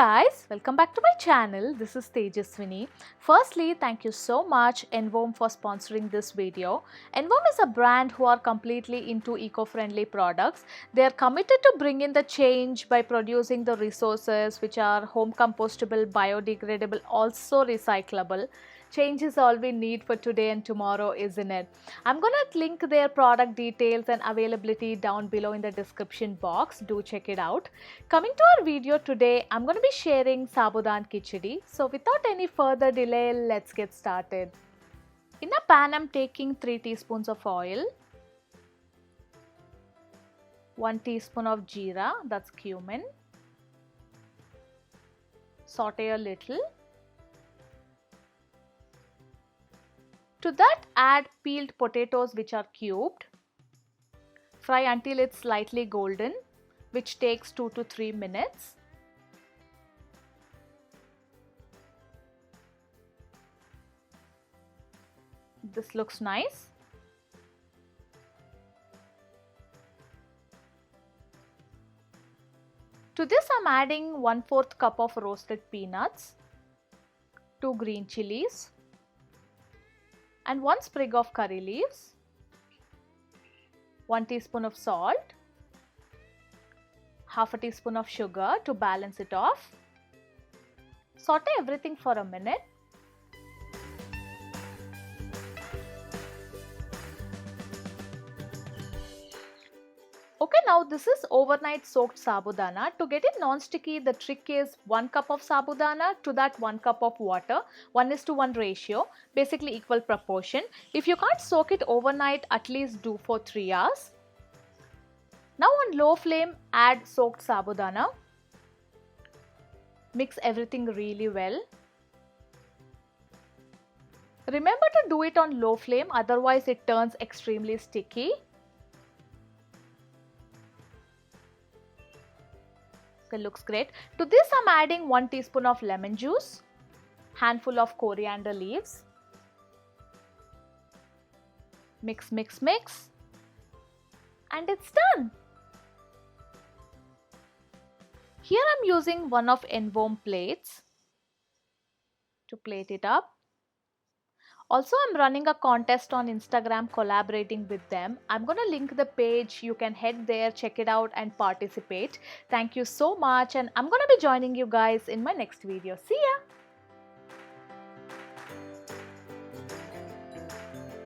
guys, welcome back to my channel. This is Tejaswini. Firstly, thank you so much ENVOME for sponsoring this video. ENVOME is a brand who are completely into eco-friendly products. They are committed to bring in the change by producing the resources which are home compostable, biodegradable, also recyclable. Change is all we need for today and tomorrow, isn't it? I'm gonna link their product details and availability down below in the description box. Do check it out. Coming to our video today, I'm gonna be sharing Sabudhana Khichdi. So without any further delay, let's get started. In a pan, I'm taking 3 teaspoons of oil, 1 teaspoon of jeera, that's cumin. Saute a little. To that, add peeled potatoes which are cubed. Fry until it's slightly golden, which takes 2 to 3 minutes. This looks nice. To this, I'm adding 1/4 cup of roasted peanuts, 2 green chilies, and 1 sprig of curry leaves, 1 teaspoon of salt, half a teaspoon of sugar to balance it off. Saute everything for a minute. Okay, now this is overnight soaked sabudana. To get it non-sticky, the trick is 1 cup of sabudana to that 1 cup of water, 1:1 ratio, basically equal proportion. If you can't soak it overnight, at least do for 3 hours. Now on low flame, add soaked sabudana. Mix everything really well. Remember to do it on low flame, otherwise it turns extremely sticky. Looks great. To this, I'm adding 1 teaspoon of lemon juice, handful of coriander leaves. Mix, mix, mix, and it's done. Here I'm using one of ENVOME plates to plate it up. Also, I'm running a contest on Instagram collaborating with them. I'm going to link the page. You can head there, check it out and participate. Thank you so much, and I'm going to be joining you guys in my next video. See ya!